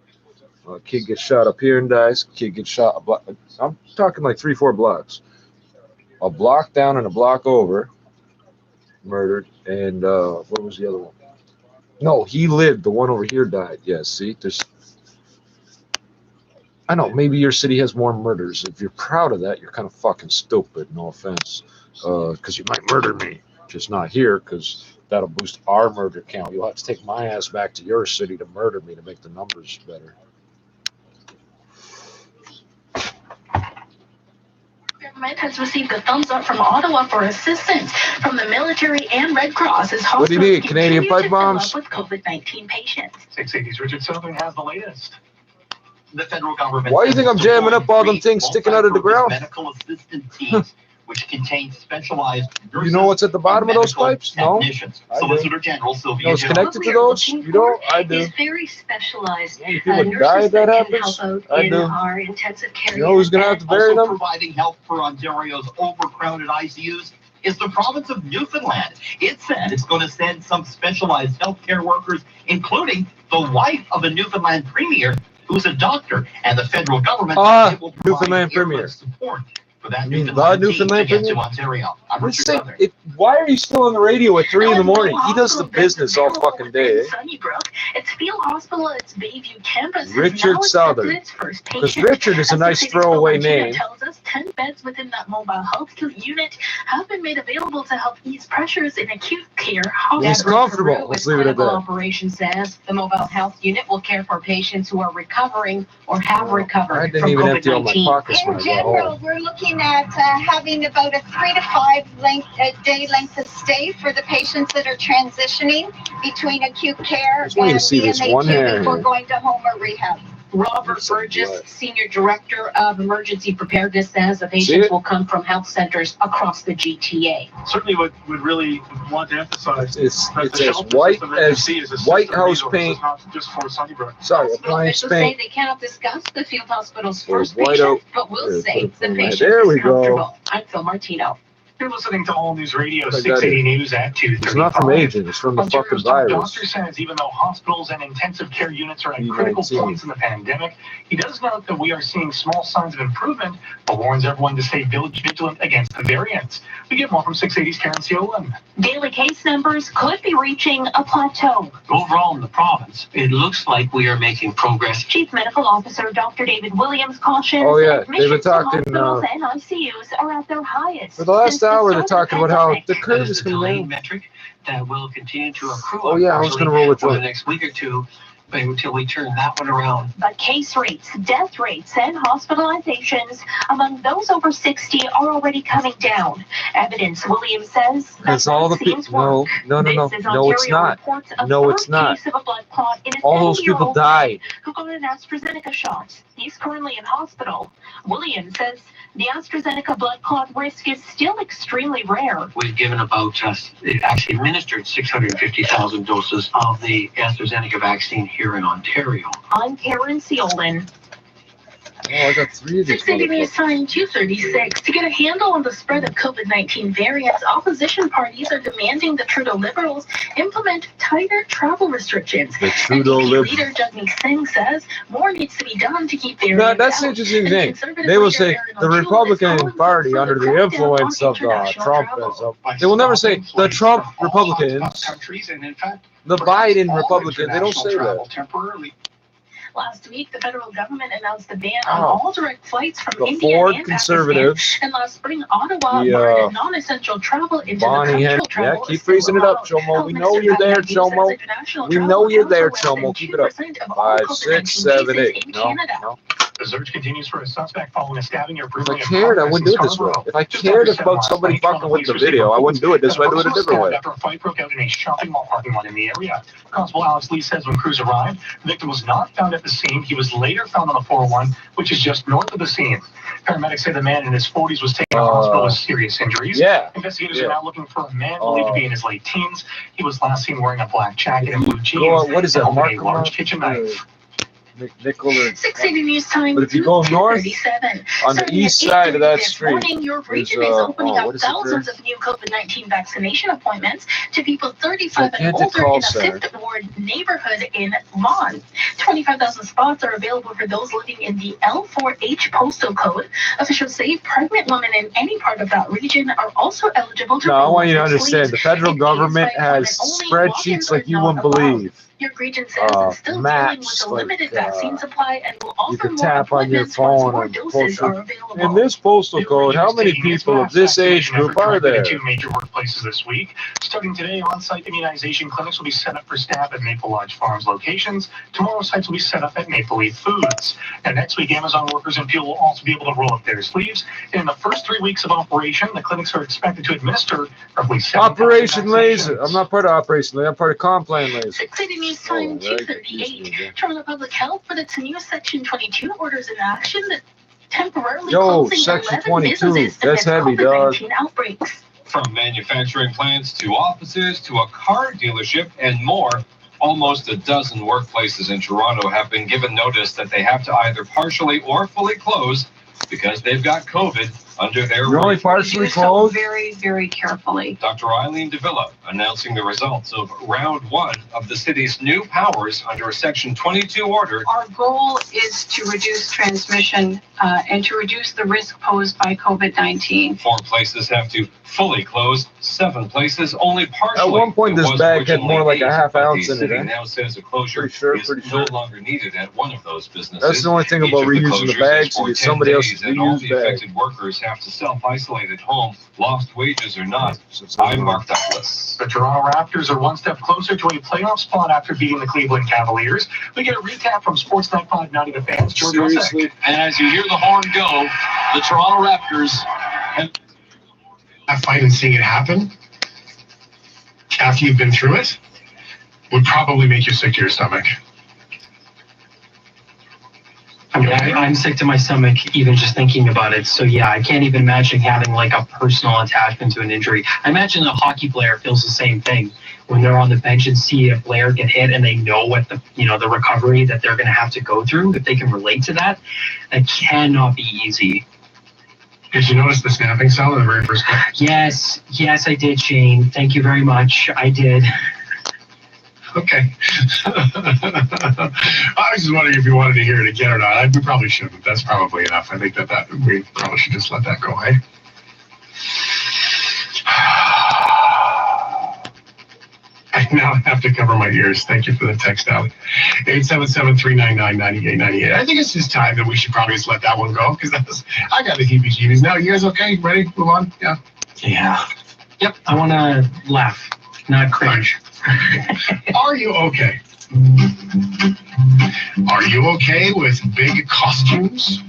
Speaker 7: A kid gets shot up here and dies. Kid gets shot a block. I'm talking like 3-4 blocks. A block down and a block over, murdered. And what was the other one? No, he lived. The one over here died. Yeah, see, I know, maybe your city has more murders. If you're proud of that, you're kind of fucking stupid. No offense. Because you might murder me. Just not here, because that'll boost our murder count. You'll have to take my ass back to your city to murder me to make the numbers better.
Speaker 4: Government has received a thumbs up from Ottawa for assistance from the military and Red Cross as
Speaker 7: What do you need? Canadian
Speaker 4: continue to
Speaker 7: pipe
Speaker 4: fill up
Speaker 7: bombs?
Speaker 4: with COVID-19 patients.
Speaker 6: 680's Richard Southern has the latest. The federal government.
Speaker 7: Why do you think I'm jamming up all them things sticking out of the ground?
Speaker 6: Medical assistance teams, which contain specialized nurses.
Speaker 7: You know what's at the bottom of those pipes? No.
Speaker 6: Solicitor General Sylvia.
Speaker 7: It's connected to those? You don't? I do.
Speaker 1: Is very specialized.
Speaker 7: People die if that
Speaker 1: Can
Speaker 7: happens?
Speaker 1: help out
Speaker 7: I
Speaker 1: in
Speaker 7: do.
Speaker 1: our intensive care
Speaker 7: You know who's going to have to bury
Speaker 6: Also
Speaker 7: them?
Speaker 6: providing help for Ontario's overcrowded ICUs is the province of Newfoundland. It said it's going to send some specialized healthcare workers, including the wife of a Newfoundland premier who's a doctor, and the federal government will provide
Speaker 7: Newfoundland premier.
Speaker 6: support for that
Speaker 7: Newfoundland
Speaker 6: Newfoundland team to
Speaker 7: premier?
Speaker 6: get to Ontario. I'm Richard Southern.
Speaker 7: Why are you still on the radio at 3 in the morning? He does the business all fucking day.
Speaker 4: Sunnybrook Its field hospital at its Bayview campus
Speaker 7: Richard
Speaker 4: has now
Speaker 7: Southern.
Speaker 4: accepted its first
Speaker 7: Because
Speaker 4: patient.
Speaker 7: Richard is a
Speaker 4: As
Speaker 7: nice
Speaker 4: 680's
Speaker 7: throwaway
Speaker 4: Martina
Speaker 7: name.
Speaker 4: tells us 10 beds within that mobile health unit have been made available to help ease pressures in acute care hospitals.
Speaker 7: He's comfortable. Let's leave it at
Speaker 1: Clinical
Speaker 7: that.
Speaker 1: Operations says the mobile health unit will care for patients who are recovering or have recovered
Speaker 7: I didn't
Speaker 1: from
Speaker 7: even empty all my
Speaker 1: COVID-19.
Speaker 7: pockets when
Speaker 2: In
Speaker 7: I got
Speaker 2: general,
Speaker 7: home.
Speaker 2: we're looking at having about a 3 to 5 day length of stay for the patients that are transitioning between acute care
Speaker 7: Just wait
Speaker 2: and
Speaker 7: to see this
Speaker 2: BMAQ
Speaker 7: one hair
Speaker 2: before
Speaker 7: here.
Speaker 2: going to home or rehab.
Speaker 1: Robert Burgess, Senior Director of Emergency Preparedness, says the patients will come from health centers across the GTA.
Speaker 3: Certainly would really want to emphasize
Speaker 7: It's
Speaker 3: that the
Speaker 7: as
Speaker 3: shelter
Speaker 7: white
Speaker 3: system that you
Speaker 7: as
Speaker 3: see is a
Speaker 7: White
Speaker 3: system
Speaker 7: House
Speaker 3: resource.
Speaker 7: paint.
Speaker 3: It's not just for Sunnybrook.
Speaker 7: Sorry,
Speaker 1: Hospital
Speaker 7: appliance
Speaker 1: officials say
Speaker 7: paint.
Speaker 1: they cannot discuss the field hospital's
Speaker 7: Or
Speaker 1: first
Speaker 7: white
Speaker 1: patient,
Speaker 7: out.
Speaker 1: but will
Speaker 7: There,
Speaker 1: say
Speaker 7: put it
Speaker 1: the
Speaker 7: on my head.
Speaker 1: patient
Speaker 7: There
Speaker 1: is
Speaker 7: we go.
Speaker 1: comfortable. I'm Phil Martino.
Speaker 3: You're listening to All News Radio
Speaker 7: I got
Speaker 3: 680
Speaker 7: it.
Speaker 3: News at 2:35.
Speaker 7: It's not from agent. It's from the fucking
Speaker 3: Ontario's top
Speaker 7: virus.
Speaker 3: doctor says even though hospitals and intensive care units are at
Speaker 7: E19.
Speaker 3: critical points in the pandemic, he does note that we are seeing small signs of improvement, but warns everyone to stay vigilant against the variants. We get more from 680's Karen Ciolan.
Speaker 15: Daily case numbers could be reaching a plateau.
Speaker 19: Overall in the province, it looks like we are making progress.
Speaker 15: Chief Medical Officer Dr. David Williams cautions
Speaker 7: Oh, yeah.
Speaker 15: admissions
Speaker 7: They've been
Speaker 15: to
Speaker 7: talking,
Speaker 15: hospitals and ICUs are at their highest.
Speaker 7: For the last
Speaker 15: since the
Speaker 7: hour, they're
Speaker 15: start
Speaker 7: talking
Speaker 15: of the
Speaker 7: about how
Speaker 15: pandemic.
Speaker 7: the
Speaker 19: That
Speaker 7: curve
Speaker 19: is
Speaker 7: is
Speaker 19: a
Speaker 7: coming
Speaker 19: delayed
Speaker 7: down.
Speaker 19: metric that will continue to accrue.
Speaker 7: Oh, yeah, I was going to roll with
Speaker 19: for the
Speaker 7: joint.
Speaker 19: next week or two, but until we turn that one around.
Speaker 15: But case rates, death rates, and hospitalizations among those over 60 are already coming down. Evidence, Williams says, that
Speaker 7: That's all the people.
Speaker 15: vaccines work.
Speaker 7: No,
Speaker 15: This is
Speaker 7: no, it's
Speaker 15: Ontario
Speaker 7: not.
Speaker 15: reports a
Speaker 7: No,
Speaker 15: third
Speaker 7: it's not.
Speaker 15: case of a blood clot in a
Speaker 7: All those people
Speaker 15: 70-year-old
Speaker 7: died.
Speaker 15: who got an AstraZeneca shot. He's currently in hospital. Williams says the AstraZeneca blood clot risk is still extremely rare.
Speaker 19: We've given about, actually administered 650,000 doses of the AstraZeneca vaccine here in Ontario.
Speaker 15: I'm Karen Ciolan.
Speaker 7: Oh, I got 3 of these
Speaker 4: 680 News
Speaker 7: motherfuckers.
Speaker 4: Time 236. To get a handle on the spread of COVID-19 variants, opposition parties are demanding the Trudeau Liberals implement tighter travel restrictions.
Speaker 7: The Trudeau
Speaker 4: NDP
Speaker 7: Liberals.
Speaker 4: leader Jagmeet Singh says more needs to be done to keep
Speaker 7: No,
Speaker 4: variants
Speaker 7: that's the
Speaker 4: out.
Speaker 7: interesting
Speaker 4: And
Speaker 7: thing.
Speaker 4: Conservative
Speaker 7: They will
Speaker 4: leader
Speaker 7: say
Speaker 4: Erin
Speaker 7: the
Speaker 4: O'Toole is
Speaker 7: Republican
Speaker 4: calling for
Speaker 7: Party
Speaker 4: further
Speaker 7: under the
Speaker 4: crackdown
Speaker 7: influence
Speaker 4: on
Speaker 7: of
Speaker 4: international
Speaker 7: Trump.
Speaker 4: travel.
Speaker 7: They will never say the Trump Republicans,
Speaker 3: Countries, and in fact,
Speaker 7: the
Speaker 3: perhaps
Speaker 7: Biden
Speaker 3: all
Speaker 7: Republicans. They don't
Speaker 3: international
Speaker 7: say
Speaker 3: travel
Speaker 7: that.
Speaker 3: temporarily.
Speaker 4: Last week, the federal government announced a ban on
Speaker 7: Oh.
Speaker 4: all direct flights from
Speaker 7: The
Speaker 4: India
Speaker 7: Ford
Speaker 4: and
Speaker 7: conservatives.
Speaker 4: Pakistan. And last spring, Ottawa
Speaker 7: The,
Speaker 4: barred non-essential travel into
Speaker 7: Bonnie
Speaker 4: the
Speaker 7: Hen.
Speaker 4: country.
Speaker 7: Yeah,
Speaker 4: Travel
Speaker 7: keep
Speaker 4: is still
Speaker 7: freezing it up,
Speaker 4: allowed.
Speaker 7: Chomo.
Speaker 4: Health
Speaker 7: We know
Speaker 4: Minister
Speaker 7: you're there,
Speaker 4: Doug Ford says
Speaker 7: Chomo.
Speaker 4: international
Speaker 7: We
Speaker 4: travel
Speaker 7: know you're
Speaker 4: accounts
Speaker 7: there,
Speaker 4: for less than
Speaker 7: Chomo. Keep it up.
Speaker 4: 2% of all
Speaker 7: 5, 6,
Speaker 4: COVID-19
Speaker 7: 7,
Speaker 4: cases
Speaker 7: 8.
Speaker 4: in
Speaker 7: No,
Speaker 4: Canada.
Speaker 7: no.
Speaker 3: The search continues for a suspect following a stabbing or
Speaker 7: If
Speaker 3: brutally
Speaker 7: I cared, I wouldn't do it this way. If I cared about somebody fucking with the video, I wouldn't do it this way. I'd do it a different way.
Speaker 3: After a fight broke out in a shopping mall parking lot in the area. Constable Alex Lee says when crews arrived, the victim was not found at the scene. He was later found on the 401, which is just north of the scene. Paramedics say the man in his 40s was taken to hospital with serious injuries.
Speaker 7: Yeah.
Speaker 3: Investigators are now looking for a man believed to be in his late teens. He was last seen wearing a black jacket and blue jeans.
Speaker 7: What is that,
Speaker 3: and holding
Speaker 7: Mark?
Speaker 3: a large kitchen knife.
Speaker 7: Nickel or
Speaker 4: 680 News Time.
Speaker 7: But if you go north,
Speaker 4: 37.
Speaker 7: on the
Speaker 4: Starting
Speaker 7: east
Speaker 4: at
Speaker 7: side of that
Speaker 4: 8:30 this
Speaker 7: street,
Speaker 4: morning, your region
Speaker 7: is,
Speaker 4: is opening up
Speaker 7: what is it there?
Speaker 4: thousands of new COVID-19 vaccination appointments to people 35 and
Speaker 7: Gigantic
Speaker 4: older
Speaker 7: call
Speaker 4: in a
Speaker 7: center.
Speaker 4: 5th Ward neighborhood in Vaughan. 25,000 spots are available for those living in the L4H postal code. Officials say pregnant women in any part of that region are also eligible to
Speaker 7: No, I
Speaker 4: roll
Speaker 7: want you to
Speaker 4: their
Speaker 7: understand,
Speaker 4: sleeves.
Speaker 7: the federal
Speaker 4: In
Speaker 7: government
Speaker 4: case by
Speaker 7: has
Speaker 4: appointment only,
Speaker 7: spreadsheets
Speaker 4: walk-ins
Speaker 7: like
Speaker 4: are
Speaker 7: you
Speaker 4: not
Speaker 7: wouldn't
Speaker 4: allowed.
Speaker 7: believe.
Speaker 4: Your region says it's still dealing
Speaker 7: maps,
Speaker 4: with a limited
Speaker 7: like,
Speaker 4: vaccine supply and will offer
Speaker 7: You can
Speaker 4: more
Speaker 7: tap on your
Speaker 4: appointments once
Speaker 7: phone
Speaker 4: more
Speaker 7: and
Speaker 4: doses are
Speaker 7: postal.
Speaker 4: available.
Speaker 7: In this postal code, how many people of this age group are there?
Speaker 3: Two major workplaces this week. Starting today, on-site immunization clinics will be set up for staff at Maple Lodge Farms locations. Tomorrow, sites will be set up at Maple Leaf Foods. And next week, Amazon workers and fuel will also be able to roll up their sleeves. In the first 3 weeks of operation, the clinics are expected to administer roughly 7,000
Speaker 7: Operation Laser.
Speaker 3: vaccinations.
Speaker 7: I'm not part of Operation Laser. I'm part of Complan Laser.
Speaker 4: 680 News
Speaker 7: Oh,
Speaker 4: Time
Speaker 7: very
Speaker 4: 238. Toronto Public Health put its new Section 22 orders in action that temporarily
Speaker 7: Yo,
Speaker 4: closing
Speaker 7: Section
Speaker 4: 11
Speaker 7: 22.
Speaker 4: businesses
Speaker 7: That's
Speaker 4: amid
Speaker 7: heavy, dog.
Speaker 4: COVID-19 outbreaks.
Speaker 20: From manufacturing plants to offices to a car dealership and more, almost a dozen workplaces in Toronto have been given notice that they have to either partially or fully close because they've got COVID under their
Speaker 7: You're only
Speaker 20: roof.
Speaker 7: partially
Speaker 1: Do so
Speaker 7: closed?
Speaker 1: very, very carefully.
Speaker 20: Dr. Eileen Davila announcing the results of round 1 of the city's new powers under a Section 22 order.
Speaker 1: Our goal is to reduce transmission and to reduce the risk posed by COVID-19.
Speaker 20: 4 places have to fully close, 7 places only partially.
Speaker 7: At one point,
Speaker 20: It
Speaker 7: this
Speaker 20: was
Speaker 7: bag had
Speaker 20: originally
Speaker 7: more like a
Speaker 20: 8,
Speaker 7: half
Speaker 20: but
Speaker 7: ounce
Speaker 20: the
Speaker 7: in it,
Speaker 20: city
Speaker 7: eh?
Speaker 20: now says a closure is no longer needed at one of those businesses.
Speaker 7: That's the only thing
Speaker 20: Each
Speaker 7: about
Speaker 20: of
Speaker 7: reusing the
Speaker 20: closures
Speaker 7: bags,
Speaker 20: is for
Speaker 7: you get
Speaker 20: 10
Speaker 7: somebody else's
Speaker 20: days, and all
Speaker 7: reused
Speaker 20: the
Speaker 7: bag.
Speaker 20: affected workers have to self-isolate at home, lost wages or not. I'm Mark Douglas.
Speaker 3: The Toronto Raptors are one step closer to a playoff spot after beating the Cleveland Cavaliers. We get a recap from Sportsnet 590 The Fans. George Osek.
Speaker 21: And as you hear the horn go, the Toronto Raptors have
Speaker 3: That fight and seeing it happen after you've been through it would probably make you sick to your stomach.
Speaker 22: I mean, I'm sick to my stomach even just thinking about it. So yeah, I can't even imagine having like a personal attachment to an injury. I imagine a hockey player feels the same thing when they're on the bench and see a player get hit and they know what the the recovery that they're going to have to go through. If they can relate to that, it cannot be easy.
Speaker 3: Did you notice the snapping cell in the very first clip?
Speaker 22: Yes, I did, Shane. Thank you very much. I did.
Speaker 3: Okay. I was just wondering if you wanted to hear it again or not. We probably shouldn't. That's probably enough. I think that we probably should just let that go, eh? I now have to cover my ears. Thank you for the text out. 877-399-9898. I think it's just time that we should probably just let that one go because I got the heebie-jeebies. Now, you guys okay? Ready? Move on? Yeah.
Speaker 22: Yeah. Yep. I want to laugh, not cringe.
Speaker 3: Are you okay? Are you okay with big costumes?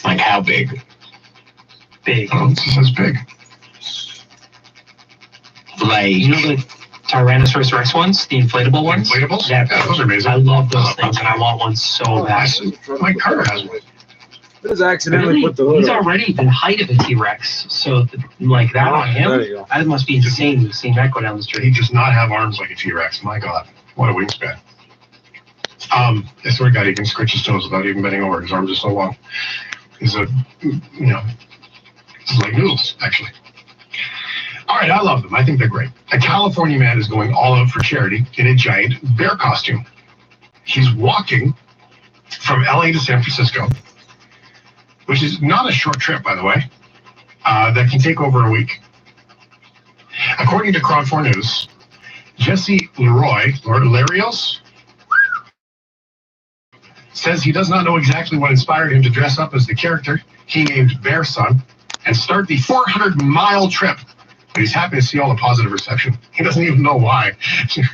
Speaker 3: Like how big?
Speaker 22: Big.
Speaker 3: Oh, it says big.
Speaker 22: Like, you know the Tyrannosaurus Rex ones, the inflatable ones?
Speaker 3: Inflatables?
Speaker 22: Yeah,
Speaker 3: those are amazing.
Speaker 22: I love those things, and I want one so bad.
Speaker 3: My car has one.
Speaker 7: Just accidentally
Speaker 22: Really?
Speaker 7: put the hood
Speaker 22: He's
Speaker 7: on.
Speaker 22: already the height of a T-Rex, so like that on
Speaker 7: There you
Speaker 22: him,
Speaker 7: go.
Speaker 22: that must be insane seeing that go down the street.
Speaker 3: He does not have arms like a T-Rex. My God, what a wingspan. I swear to God, he can scratch his toes without even bending over. His arms are so long. He's it's like noodles, actually. All right, I love them. I think they're great. A California man is going all out for charity in a giant bear costume. He's walking from LA to San Francisco, which is not a short trip, by the way, that can take over a week. According to Crowd 4 News, Jesse Larios, says he does not know exactly what inspired him to dress up as the character he named Bear Son and start the 400-mile trip. But he's happy to see all the positive reception. He doesn't even know why. Should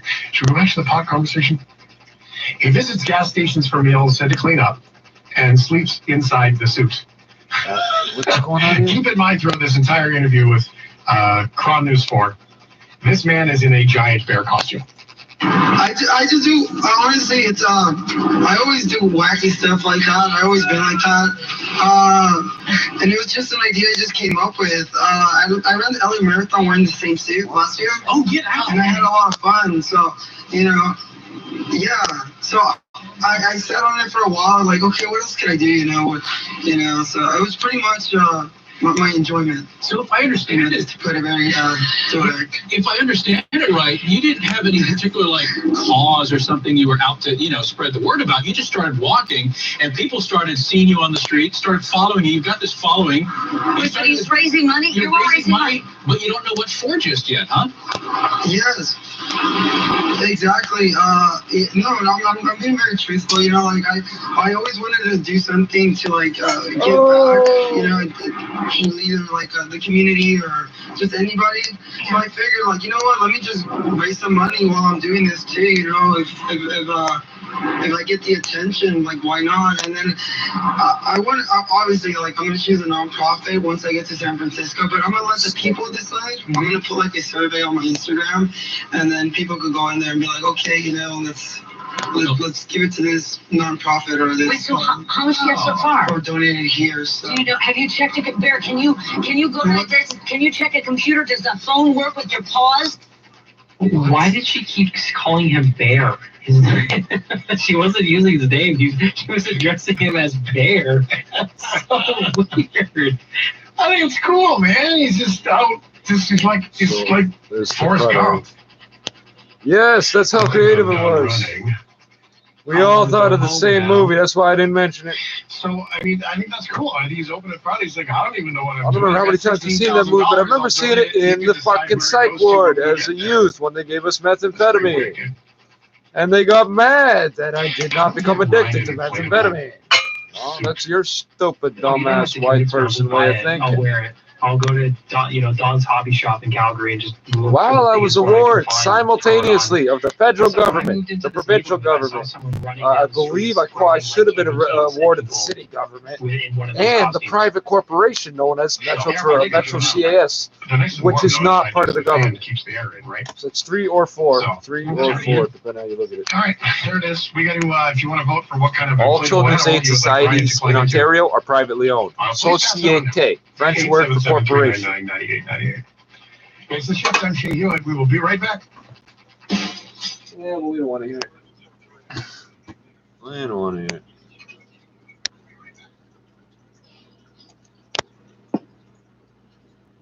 Speaker 3: we go back to the pot conversation? He visits gas stations for meals, said to clean up, and sleeps inside the suit.
Speaker 7: What's going on here?
Speaker 3: Keep in mind throughout this entire interview with Cron News 4, this man is in a giant bear costume.
Speaker 23: I just do, honestly, it's, I always do wacky stuff like that. I always been like that. And it was just an idea I just came up with. I ran the LA Marathon wearing the same suit last year.
Speaker 21: Oh, get out.
Speaker 23: And I had a lot of fun. So, yeah. So I sat on it for a while, like, okay, what else can I do, so it was pretty much, my enjoyment.
Speaker 21: So if I understand it,
Speaker 23: to put it very
Speaker 21: if I understand it right, you didn't have any particular cause or something you were out to spread the word about. You just started walking, and people started seeing you on the street, started following you. You've got this following.
Speaker 24: He's raising money.
Speaker 21: You're raising money, but you don't know what for just yet, huh?
Speaker 23: Yes, exactly. No, I'm being very truthful. I always wanted to do something to give back. Either the community or just anybody. So I figured, let me just raise some money while I'm doing this too. If I get the attention, why not? And then I want, obviously, I'm going to choose a nonprofit once I get to San Francisco, but I'm going to let the people decide. I'm going to put a survey on my Instagram, and then people could go in there and be like, okay, let's give it to this nonprofit or this.
Speaker 24: Wait, so how much you get so far?
Speaker 23: Or donate it here. So.
Speaker 24: Have you checked it, Bear? Can you go like this? Can you check a computer? Does the phone work with your paws?
Speaker 22: Why did she keep calling him Bear? She wasn't using his name. She was addressing him as Bear. That's so weird.
Speaker 3: I think it's cool, man. He's just out. He's like Forrest Gump.
Speaker 7: Yes, that's how creative it was. We all thought of the same movie. That's why I didn't mention it.
Speaker 3: So, I mean, I think that's cool. I think he's open at Friday. He's like, I don't even know what I'm doing.
Speaker 7: I don't know how many times I've seen that movie, but I remember seeing it in the fucking psych ward as a youth when they gave us methamphetamine. And they got mad that I did not become addicted to methamphetamine. Oh, that's your stupid, dumbass white person way of thinking.
Speaker 22: I'll wear it. I'll go to Don's hobby shop in Calgary and just look.
Speaker 7: While I was awarded simultaneously of the federal government, the provincial government, I believe I should have been awarded the city government and the private corporation known as Metro CAS, which is not part of the government.
Speaker 3: Keeps the air in, right?
Speaker 7: So it's 3 or 4, 3 or 4, depending on how you look at it.
Speaker 3: All right, there it is. We got to, if you want to vote for what kind of
Speaker 7: all children's aid societies in Ontario are privately owned. Societe, French word for corporation.
Speaker 3: It's the shift. I'm Shea Hewitt. We will be right back.
Speaker 7: Yeah, but we don't want to hear it. We don't want to hear it.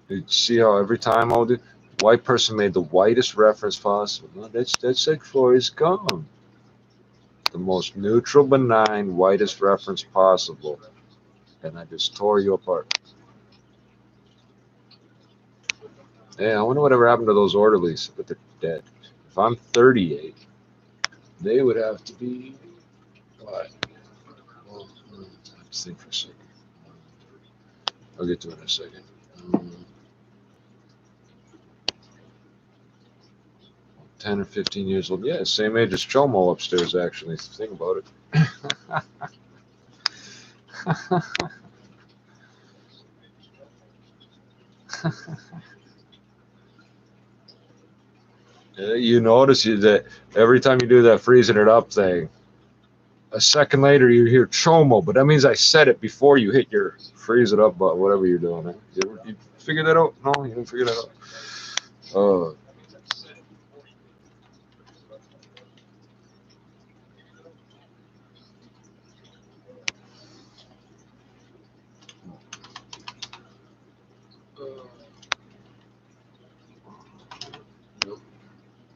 Speaker 7: You see how every time I'll do, white person made the whitest reference possible. No, that's like Forrest Gump. The most neutral, benign, whitest reference possible. And I just tore you apart. Yeah, I wonder whatever happened to those orderlies, but they're dead. If I'm 38, they would have to be, what? Well, let's think for a second. I'll get to it in a second. 10 or 15 years old. Yeah, same age as Chomo upstairs, actually. Think about it. You notice that every time you do that freezing it up thing, a second later you hear Chomo, but that means I said it before you hit your freeze it up button, whatever you're doing. You figured that out? No, you didn't figure that out.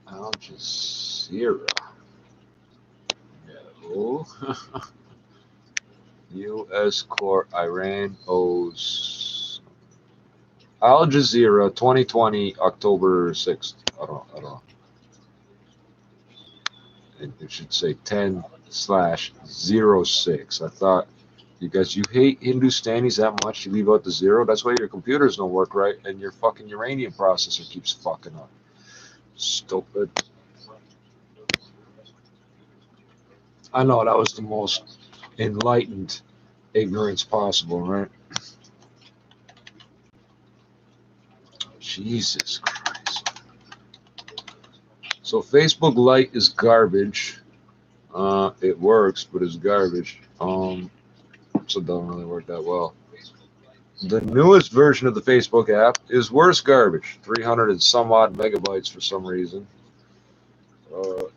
Speaker 7: Al Jazeera. No. U.S. court, Iran owes Al Jazeera 2020 October 6th. I don't know. It should say 10/06. I thought you hate Hindustanis that much you leave out the 0. That's why your computers don't work right and your fucking uranium processor keeps fucking up. Stupid. I know that was the most enlightened ignorance possible, right? Jesus Christ. So Facebook Lite is garbage. It works, but it's garbage. So it doesn't really work that well. The newest version of the Facebook app is worse garbage. 300 and some odd megabytes for some reason.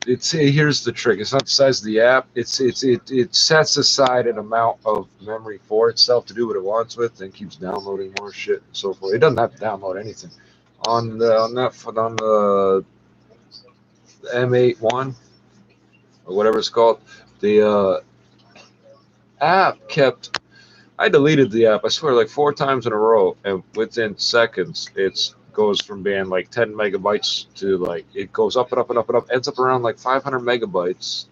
Speaker 7: Here's the trick. It's not the size of the app. It sets aside an amount of memory for itself to do what it wants with, and keeps downloading more shit and so forth. It doesn't have to download anything. On the M81 or whatever it's called, the app kept. I deleted the app, I swear, like 4 times in a row, and within seconds, it goes from being like 10 megabytes to like, it goes up and up and up and up, ends up around like 500 megabytes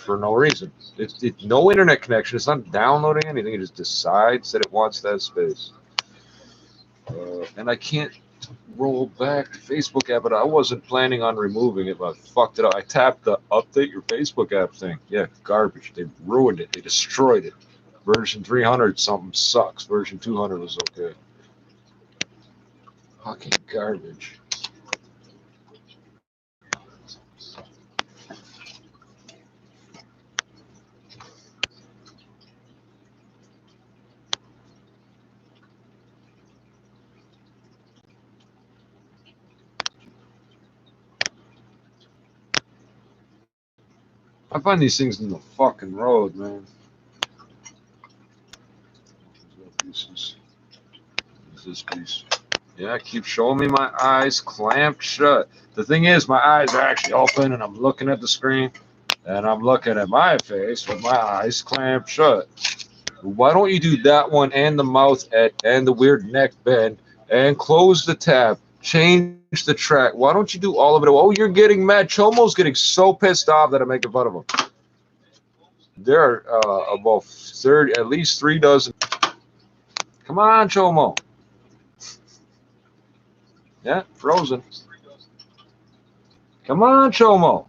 Speaker 7: for no reason. It's no internet connection. It's not downloading anything. It just decides that it wants that space. And I can't roll back the Facebook app, but I wasn't planning on removing it, but I fucked it up. I tapped the update your Facebook app thing. Yeah, garbage. They ruined it. They destroyed it. Version 300 something sucks. Version 200 was okay. Fucking garbage. I find these things in the fucking road, man. Is this piece? Yeah, keep showing me my eyes clamped shut. The thing is, my eyes are actually open, and I'm looking at the screen, and I'm looking at my face with my eyes clamped shut. Why don't you do that one and the mouth and the weird neck bend and close the tab, change the track? Why don't you do all of it? Oh, you're getting mad. Chomo's getting so pissed off that I'm making fun of him. There are about 30, at least 3 dozen. Come on, Chomo. Yeah, frozen. Come on, Chomo.